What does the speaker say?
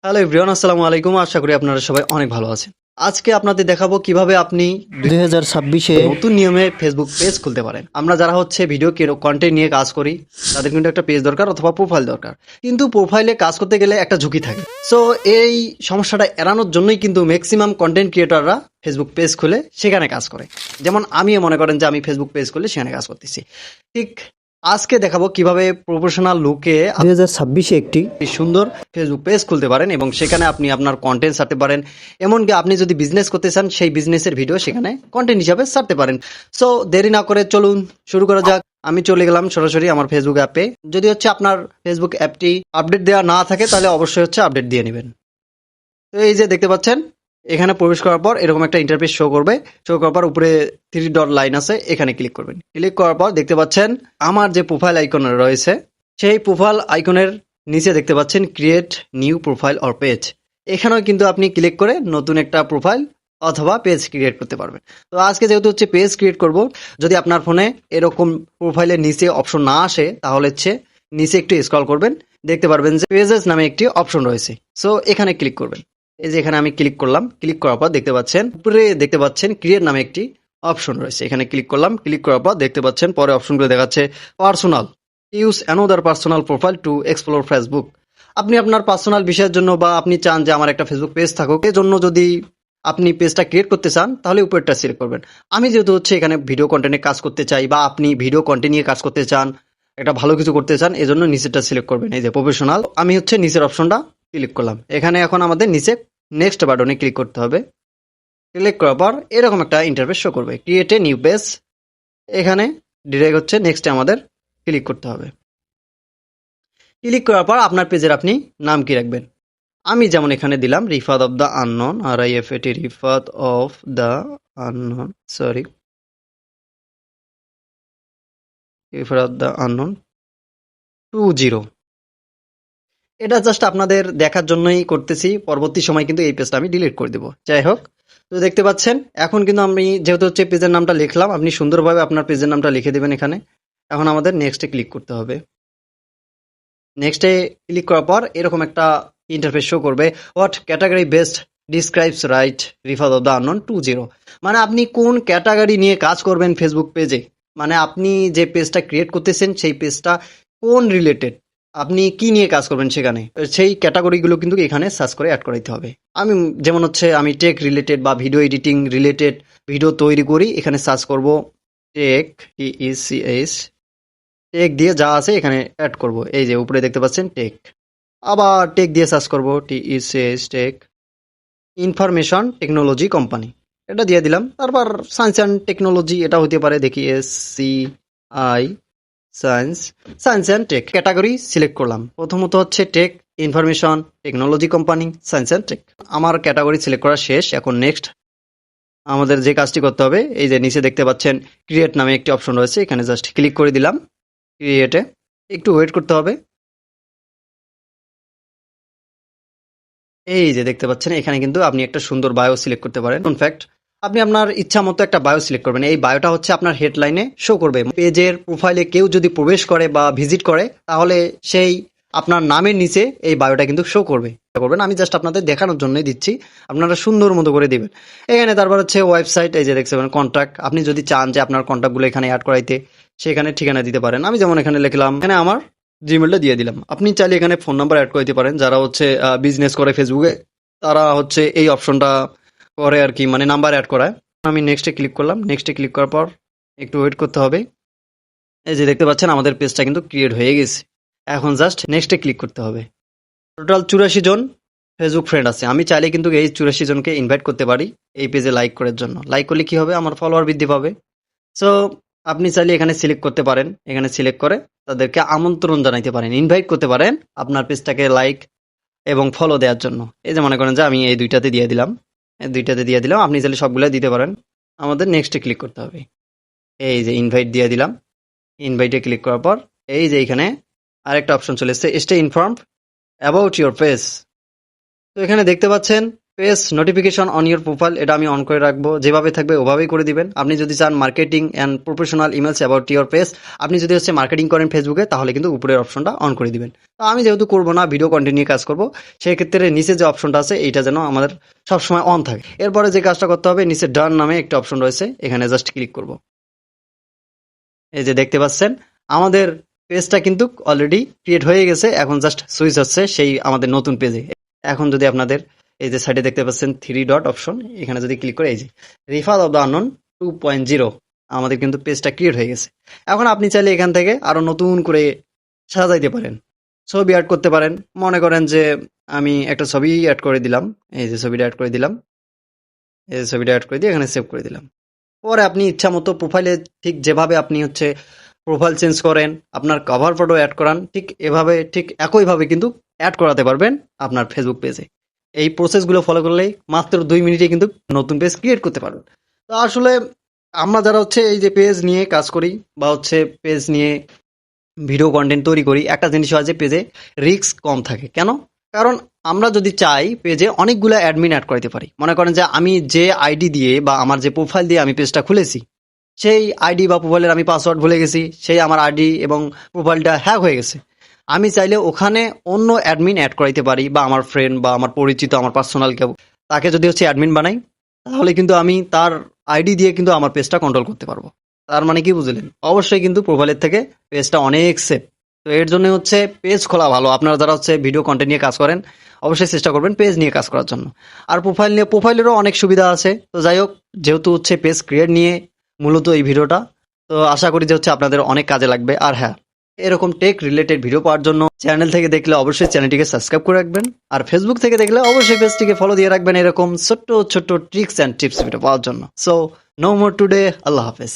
Hello everyone, আসসালামু আলাইকুম। আশা করি আপনারা সবাই অনেক ভালো আছেন। আজকে আপনাদের দেখাবো কিভাবে আপনি 2026-এ নতুন নিয়মে ফেসবুক পেজ খুলতে পারেন। আমরা যারা হচ্ছে ভিডিও কন্টেন্ট নিয়ে কাজ করি তাদের কিন্তু একটা পেজ দরকার অথবা প্রোফাইল দরকার, কিন্তু প্রোফাইলে কাজ করতে গেলে একটা ঝুঁকি থাকে। সো এই সমস্যাটা এড়ানোর জন্যই কিন্তু ম্যাক্সিমাম কন্টেন্ট ক্রিয়েটররা ফেসবুক পেজ খুলে সেখানে কাজ করে। যেমন আমিও মনে করেন যে আমি ফেসবুক পেজ খুলে সেখানে কাজ করতেছি। ঠিক আজকে দেখাবো কিভাবে প্রফেশনাল লুকে 2026-এ একটি সুন্দর ফেসবুক পেজ খুলতে পারেন এবং সেখানে আপনি আপনার কন্টেন্ট ছাড়তে পারেন। এমনকি আপনি যদি বিজনেস করতে চান সেই বিজনেসের ভিডিও সেখানে কন্টেন্ট হিসাবে ছাড়তে পারেন। সো দেরি না করে চলুন শুরু করা যাক। আমি চলে গেলাম সরাসরি আমার ফেসবুক অ্যাপে। যদি হচ্ছে আপনার ফেসবুক অ্যাপটি আপডেট দেওয়া না থাকে তাহলে অবশ্যই হচ্ছে আপডেট দিয়ে নেবেন। তো এই যে দেখতে পাচ্ছেন, এখানে প্রবেশ করার পর এরকম একটা ইন্টারফেস শো করবে। শো করার পর উপরে 3 ডট লাইন আছে, এখানে ক্লিক করবেন। ক্লিক করার পর দেখতে পাচ্ছেন আমার যে প্রোফাইল আইকন রয়েছে সেই প্রোফাইল আইকনের নিচে দেখতে পাচ্ছেন create new profile or page. এখানেও কিন্তু আপনি ক্লিক করে নতুন একটা প্রোফাইল অথবা পেজ ক্রিয়েট করতে পারবেন। তো আজকে যেহেতু হচ্ছে পেজ ক্রিয়েট করব, যদি আপনার ফোনে এরকম প্রোফাইলের নিচে অপশন না আসে তাহলে হচ্ছে নিচে একটু স্ক্রল করবেন, দেখতে পারবেন যে পেজেস নামে একটি অপশন রয়েছে। সো এখানে ক্লিক করবেন। এই যে এখানে আমি ক্লিক করলাম। ক্লিক করার পর দেখতে পাচ্ছেন উপরে দেখতে পাচ্ছেন ক্রিয়েট নামে একটি অপশন রয়েছে। এখানে ক্লিক করলাম। ক্লিক করার পর দেখতে পাচ্ছেন পরে অপশনগুলো দেখাচ্ছে personal, use another personal profile to explore Facebook. আপনি আপনার পার্সোনাল বিষয়ের জন্য বা আপনি চান যে আমার একটা ফেসবুক পেজ থাকুক, এর জন্য যদি আপনি পেজটা ক্রিয়েট করতে চান তাহলে উপরেরটা সিলেক্ট করবেন। আমি যেহেতু হচ্ছে এখানে ভিডিও কন্টেন্টে কাজ করতে চাই বা আপনি ভিডিও কন্টেন্ট নিয়ে কাজ করতে চান, একটা ভালো কিছু করতে চান, এজন্য নিচেরটা সিলেক্ট করবেন। এই যে প্রফেশনাল, আমি হচ্ছে নিচের অপশনটা ক্লিক করলাম। এখানে এখন আমাদের নিচে নেক্সট বাটনে ক্লিক করতে হবে। ক্লিক করার পর এরকম একটা ইন্টারফেস শো করবে, ক্রিয়েট এ নিউ পেজ। এখানে ডিরেক্ট হচ্ছে নেক্সটে আমাদের ক্লিক করতে হবে। ক্লিক করার পর আপনার পেজের আপনি নাম কি রাখবেন। আমি যেমন এখানে দিলাম Rifat of the unknown, RIFAT, Rifat of the unknown, sorry, Rifat of the unknown 20। এটা জাস্ট আপনাদের দেখার জন্যই করতেছি, পরবর্তী সময় কিন্তু এই পেজটা আমি ডিলিট করে দেবো। যাই হোক, তো দেখতে পাচ্ছেন এখন কিন্তু আমি যেহেতু হচ্ছে পেজের নামটা লিখলাম, আপনি সুন্দরভাবে আপনার পেজের নামটা লিখে দেবেন এখানে। এখন আমাদের নেক্সটে ক্লিক করতে হবে। নেক্সটে ক্লিক করার পর এরকম একটা ইন্টারফেস শো করবে, what category best describes right Rifat of the unknown 20। মানে আপনি কোন ক্যাটাগরি নিয়ে কাজ করবেন ফেসবুক পেজে, মানে আপনি যে পেজটা ক্রিয়েট করতেছেন সেই পেজটা কোন রিলেটেড, আপনি কি নিয়ে কাজ করবেন সেখানে সেই ক্যাটাগরিগুলো কিন্তু এখানে সার্চ করে অ্যাড করাইতে হবে। আমি যেমন হচ্ছে আমি টেক রিলেটেড বা ভিডিও এডিটিং রিলেটেড ভিডিও তৈরি করি, এখানে সার্চ করব টেক, TECH, টেক দিয়ে যা আছে এখানে অ্যাড করব। এই যে উপরে দেখতে পাচ্ছেন টেক, আবার টেক দিয়ে সার্চ করব TECH, take information technology company, এটা দিয়ে দিলাম। তারপর সায়েন্স অ্যান্ড টেকনোলজি, এটা হতে পারে, দেখি SCI, science, science and tech category select করলাম। প্রথমত হচ্ছে tech information technology company, science and tech. আমার ক্যাটাগরি সিলেক্ট করা শেষ। এখন নেক্সট আমাদের যে কাজটি করতে হবে, এই যে নিচে দেখতে পাচ্ছেন ক্রিয়েট নামে একটি অপশন রয়েছে, এখানে জাস্ট ক্লিক করে দিলাম। ক্রিয়েটে একটু ওয়েট করতে হবে। এই যে দেখতে পাচ্ছেন এখানে কিন্তু আপনি একটা সুন্দর বায়ো সিলেক্ট করতে পারেন। ইনফ্যাক্ট আপনি আপনার ইচ্ছা মতো একটা বায়ো সিলেক্ট করবেন। এই বায়োটা হচ্ছে আপনার হেডলাইনে শো করবে। পেজের প্রোফাইলে কেউ যদি প্রবেশ করে বা ভিজিট করে তাহলে সেই আপনার নামের নিচে এই বায়োটা কিন্তু শো করবে। আমি জাস্ট আপনাদের দেখানোর জন্যই দিচ্ছি, আপনারা সুন্দর মতো করে দিবেন। এখানে তারপর হচ্ছে ওয়েবসাইট, এই যে দেখতে পারেন কন্ট্যাক্ট, আপনি যদি চান যে আপনার কন্ট্যাক্টগুলো এখানে অ্যাড করাইতে সেখানে ঠিকানা দিতে পারেন। আমি যেমন এখানে লিখলাম, এখানে আমার জিমেলটা দিয়ে দিলাম। আপনি চাইলে এখানে ফোন নাম্বার অ্যাড করে দিতে পারেন। যারা হচ্ছে বিজনেস করে ফেসবুকে তারা হচ্ছে এই অপশনটা করে আর কি, মানে নাম্বার অ্যাড করায়। আমি নেক্সটে ক্লিক করলাম। নেক্সটে ক্লিক করার পর একটু ওয়েট করতে হবে। এই যে দেখতে পাচ্ছেন আমাদের পেজটা কিন্তু ক্রিয়েট হয়ে গেছে। এখন জাস্ট নেক্সটে ক্লিক করতে হবে। টোটাল 84 জন ফেসবুক ফ্রেন্ড আছে। আমি চাইলে কিন্তু এই 84 জনকে ইনভাইট করতে পারি এই পেজে লাইক করার জন্য। লাইক করলে কি হবে, আমার ফলোয়ার বৃদ্ধি পাবে। সো আপনি চাইলে এখানে সিলেক্ট করতে পারেন, এখানে সিলেক্ট করে তাদেরকে আমন্ত্রণ জানাইতে পারেন, ইনভাইট করতে পারেন আপনার পেজটাকে লাইক এবং ফলো দেওয়ার জন্য। এই যে মনে করেন যে আমি এই দুইটাতে দিয়ে দিলাম, আপনি চাইলে সবগুলো দিতে পারেন। আমাদের নেক্সটে ক্লিক করতে হবে। এই যে ইনভাইট দিয়ে দিলাম। ইনভাইটে ক্লিক করার পর এই যে এখানে আরেকটা অপশন চলে এসেছে, stay informed about your page. তো এখানে দেখতে পাচ্ছেন page notification on your profile, এটা আমি অন করে রাখবো, যেভাবে থাকবে ওভাবেই করে দিবেন। আপনি যদি চান marketing and professional emails about your page, আপনি যদি হচ্ছে মার্কেটিং করেন ফেসবুকে, তাহলে কিন্তু উপরের অপশনটা অন করে দিবেন। তো আমি যেহেতু করবো না, ভিডিও কন্টেন্ট নিয়ে কাজ করবো, সেই ক্ষেত্রে নিচে যে অপশনটা আছে এইটা যেন আমাদের সবসময় অন থাকে। এরপরে যে কাজটা করতে হবে, নিচে ডান নামে একটা অপশন রয়েছে, এখানে জাস্ট ক্লিক করব। এই যে দেখতে পাচ্ছেন আমাদের পেজটা কিন্তু অলরেডি ক্রিয়েট হয়ে গেছে, এখন জাস্ট সুইচ হচ্ছে সেই আমাদের নতুন পেজে। এখন যদি আপনাদের এই যে সাইডে দেখতে পাচ্ছেন 3 ডট অপশন, এখানে যদি ক্লিক করে এই যে রিফাত অফ দ্য আননোন 2.0, আমাদের কিন্তু পেজটা ক্রিয়েট হয়ে গেছে। এখন আপনি চাইলে এখান থেকে আরো নতুন করে সাজাইতে পারেন, ছবি অ্যাড করতে পারেন। মনে করেন যে আমি একটা ছবি অ্যাড করে দিলাম, এই যে ছবিটা অ্যাড করে দিলাম, এই যে ছবিটা অ্যাড করে দিয়ে এখানে সেভ করে দিলাম। পরে আপনি ইচ্ছা মতো প্রোফাইলে ঠিক যেভাবে আপনি হচ্ছে প্রোফাইল চেঞ্জ করেন, আপনার কভার ফটো অ্যাড করান, ঠিক এভাবে ঠিক একইভাবে কিন্তু অ্যাড করাতে পারবেন আপনার ফেসবুক পেজে। এই প্রসেসগুলো ফলো করলেই মাত্র 2 মিনিটে কিন্তু নতুন পেজ ক্রিয়েট করতে পারবেন। তো আসলে আমরা যারা হচ্ছে এই যে পেজ নিয়ে কাজ করি বা হচ্ছে পেজ নিয়ে ভিডিও কন্টেন্ট তৈরি করি, একটা জিনিস হয় যে পেজে রিস্ক কম থাকে। কেন? কারণ আমরা যদি চাই পেজে অনেকগুলো অ্যাডমিন অ্যাড করাতে পারি। মনে করেন যে আমি যে আইডি দিয়ে বা আমার যে প্রোফাইল দিয়ে আমি পেজটা খুলেছি, সেই আইডি বা প্রোফাইলের আমি পাসওয়ার্ড ভুলে গেছি, সেই আমার আইডি এবং প্রোফাইলটা হ্যাক হয়ে গেছে। আমি চাইলে ওখানে অন্য অ্যাডমিন অ্যাড করাইতে পারি, বা আমার ফ্রেন্ড বা আমার পরিচিত আমার পার্সোনাল কেউ, তাকে যদি হচ্ছে অ্যাডমিন বানাই, তাহলে কিন্তু আমি তার আইডি দিয়ে কিন্তু আমার পেজটা কন্ট্রোল করতে পারবো। তার মানে কি বুঝলেন? অবশ্যই কিন্তু প্রোফাইলের থেকে পেজটা অনেক সেফ। তো এর জন্য হচ্ছে পেজ খোলা ভালো। আপনারা যারা হচ্ছে ভিডিও কন্টেন্ট নিয়ে কাজ করেন, অবশ্যই চেষ্টা করবেন পেজ নিয়ে কাজ করার জন্য। আর প্রোফাইল নিয়ে, প্রোফাইলেরও অনেক সুবিধা আছে। তো যাই হোক, যেহেতু হচ্ছে পেজ ক্রিয়েট নিয়ে মূলত এই ভিডিওটা, তো আশা করি যে হচ্ছে আপনাদের অনেক কাজে লাগবে। আর হ্যাঁ, এরকম টেক রিলেটেড ভিডিও পাওয়ার জন্য চ্যানেল থেকে দেখলে অবশ্যই চ্যানেলটিকে সাবস্ক্রাইব করে রাখবেন, আর ফেসবুক থেকে দেখলে অবশ্যই পেজটিকে ফলো দিয়ে রাখবেন এরকম ছোট্ট ছোট্ট ট্রিক্স অ্যান্ড টিপস ভিডিও পাওয়ার জন্য। সো নো মোর টুডে, আল্লাহ হাফেজ।